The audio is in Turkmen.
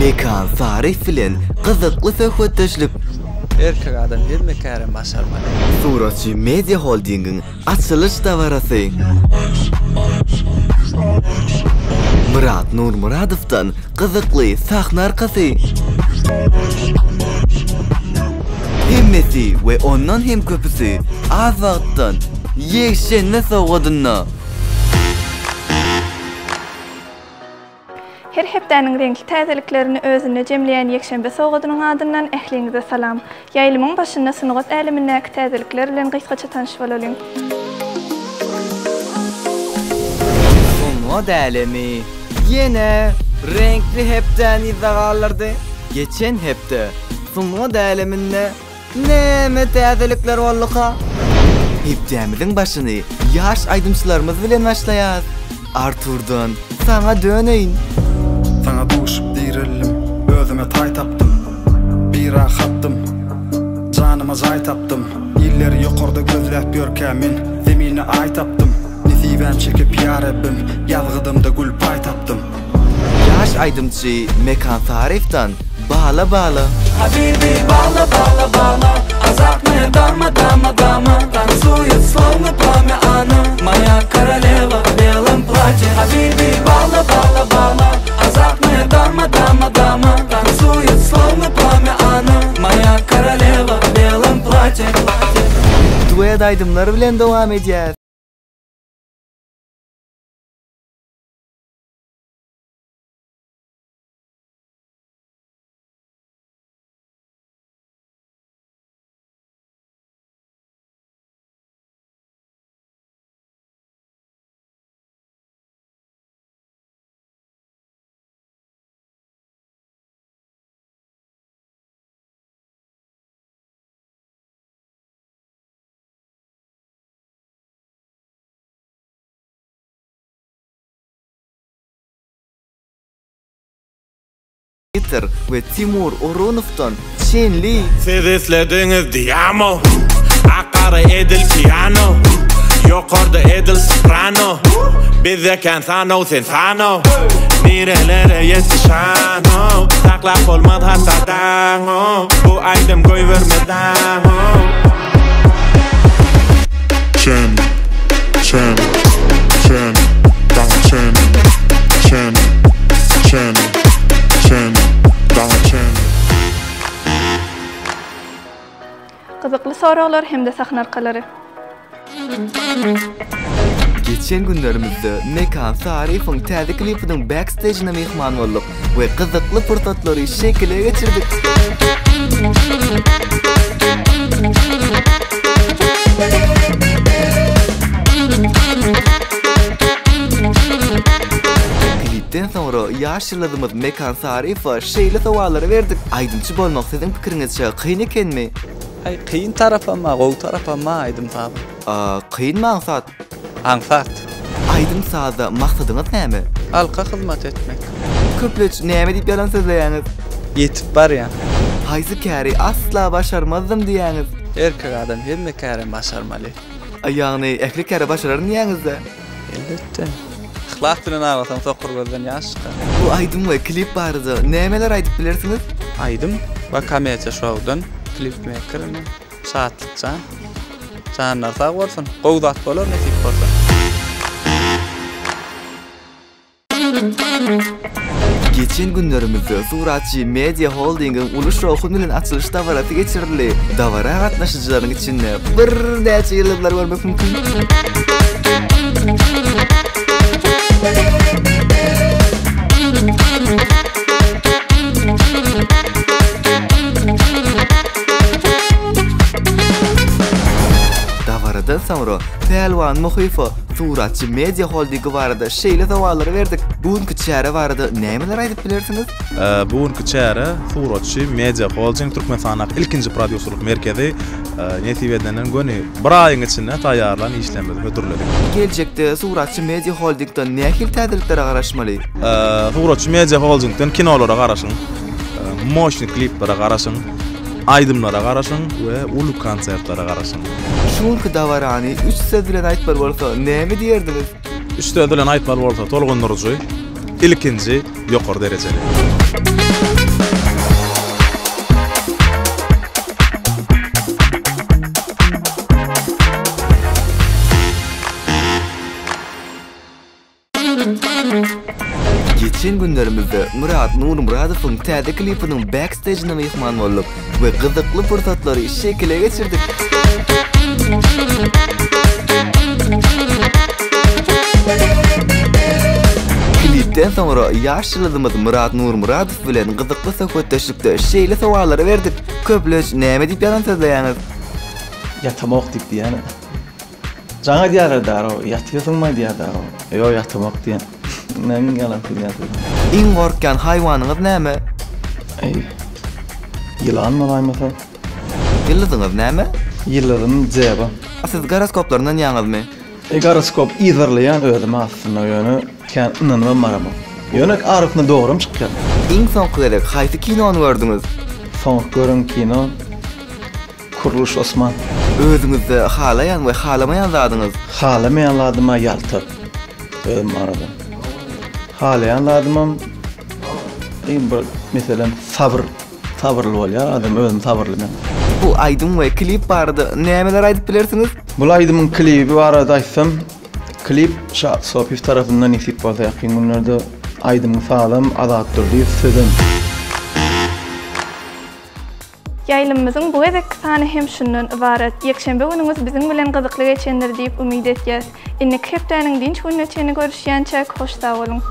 Mekan Zarif bilen gyzykly söhbetdeşlik. Erkek adam her mekan başarmaly. Suratçı Media Holding'in açılış davarası. Murat Nurmuradov'dan gyzykly sahna arkası. Hemmesi ve ondan hem köpüsü az wagtdan yekşenme soğudyna. Her hepdäniň reňkli täzeliklerini özüne jemleýän ýekşembe soğudynyň adyndan ähliňize salam. Ýaýlymyň başynda synygat älimindäki täzelikler bilen gysgaça tanyşyp bolalyň. Soňa dälemi ýene reňkli hepden izagalardy. Geçen hepde soňa däleminde näme täzelikler boldyka? Hepdämiziň başyny ýaş aýdymçylarymyz bilen başlaýar. Arturdan sana döneýin. Sana duşup dirildim, özüme tay tapdım. Bir rahatdım, canıma zay tapdım. İlleri ýokarda gözläp görkämin, zemine ay tapdım. Nisibem çekip ýarebim, ýalgydymda gül pay tapdım. Yaş aýdymçy Mekan Zarif'dan Bağla bağla. Habibi bağla bağla bağla, azartma darma darma darma, танцует словно пламя она, моя королева в белом платье. Habibi bağla bağla bağla, azartma darma darma darma, танцует словно пламя она, моя королева в белом платье. Duet aýdymlary bilen dowam edýär. Peter ve Timur Oronov'dan Şenli. Siz izlediğiniz Diamo, Akara Edil Piano, Yokorda Edil Soprano, Bizde Kensano Sensano, Nerelere yetişano, Taklap olmaz hasadan, Bu aydım koy vermeden. Chen, Chen, Chen, Dang Chen, Chen, Chen, Chen, Dang Chen. Gyzykly soralar hemde sahna arkalary. Geçen günlerimizde Mekan Zarif'in täze klipining backstage'ine mehman bolduk ve gyzykly fırsatlary şekile geçirdik. Klipden sonra ýaşyladymyz Mekan Zarif'a şeýle sowallary berdik. Aýdymçy bolmak siziň pikiriňizçe kyn ekenmi? Ay kıyın tarafama, gow tarafama aýdym taby. Kyn maksat. Aňsat. Aýdym saada maksadyňyz näme? Halka hyzmat etmek. Köpleç näme diýip ýalan sözleýäňiz? Yetip barýan. Haýsy käri asla başarmazdım diýäňiz. Erkek adam her mekan başarmaly. Ýagny ähli käri başararyn diýäňizde. Elbetde. Ihlak bilen arasam sokur gözden ýaşka. Bu aýdym we klip barada nämeler aýdyp bilersiňiz? Aýdym we Kameja Show'dan klipmakerni saatlyça canlar sag bolsun, gowdat bolar nesip bolsa. Geçen günlerimizde Suratçı Media Holding'in uluş şohuny bilen açylış dawarasy geçirildi. Dawara gatnaşyjylaryň içinde bir näçe ýyllar görmek mümkin. Davaradan sonra Pelwan Muhyfa Suratçı Media Holding barada şeýle sowallary berdik. Bugünkü çäre barada nämeler aýdyp bilersiňiz? Bugünkü çäre Suratçı Media Holding Türkmenistan'da ilkinji prodüserlik merkezi Nesibeden göni bir aýyň içinde taýýarlan işlemleri hödürledik. Geljekde Suratçı Media Holding'dan nähil täzelikleri garaşmaly? Suratçı Media Holding'dan kinolara garaşyň, motion kliplere garaşyň, aýdymlara garaşyň we ulu konsertlere garaşyň. Şuňky dawarany 3 söz bilen aýtbar bolsa näme diýerdiňiz? 3 söz bilen aýtbar bolsa tolgundurujy, ilkinji, ýokary derejeli. Geçen günlerimizde Murat Nurmuradov'un täze klipinin backstage'ine mehman bolup we gyzykly fursatlary şekile geçirdik. Klipden sonra ýaşlydymyz Murat Nurmuradov bilen gyzykly söhbetleşipde şeýle sowallary berdik. Köpleş näme diýip ýalansaňyz? Ýatamak diýip diýen. Jaňa diýerler daro, ýatýarsyňmy diýer daro. Ýo ýatamak diýen. Näme ýalan diýýär? Iň gorkýan haýwanyňyz näme? Yılan malaymasa. Ýyldyňyz näme? Yıllarım ceba. Siz goroskoplaryndan ýaňyzmy? Goroskop izlerleýän özüm aslında ýöne kendimden marama. Ýöne arifne dogrum çykýar. Iň soňky gerek haýsy kinony gördüňiz? Soňky görün kino Kuruluş Osman. Özüňizde halaýan we halamaýan zadyňyz? Halamaýan zadyma ýaltyp. Özüm marada. Halaýan zadymam bir meselem sabırlı bolýar, adam özüm sabırly. Bu aýdym we klip barada nämeler aýdyp bilersiňiz? Bu aýdymyň klibi barada aýtsam, klip Sopif tarapyndan isip bolsa ýakyň günlerde aýdym sağlam azatdyr diýip söýdüm. Ýaýlymyzyň bu gezek sany hem şundan ibaret. Ýekşembe günüňiz biziň bilen gyzykly geçendir diýip umyt etýäs. Inne hepdeniň dinç gününe çeni görüşýänçe hoş sag bolun.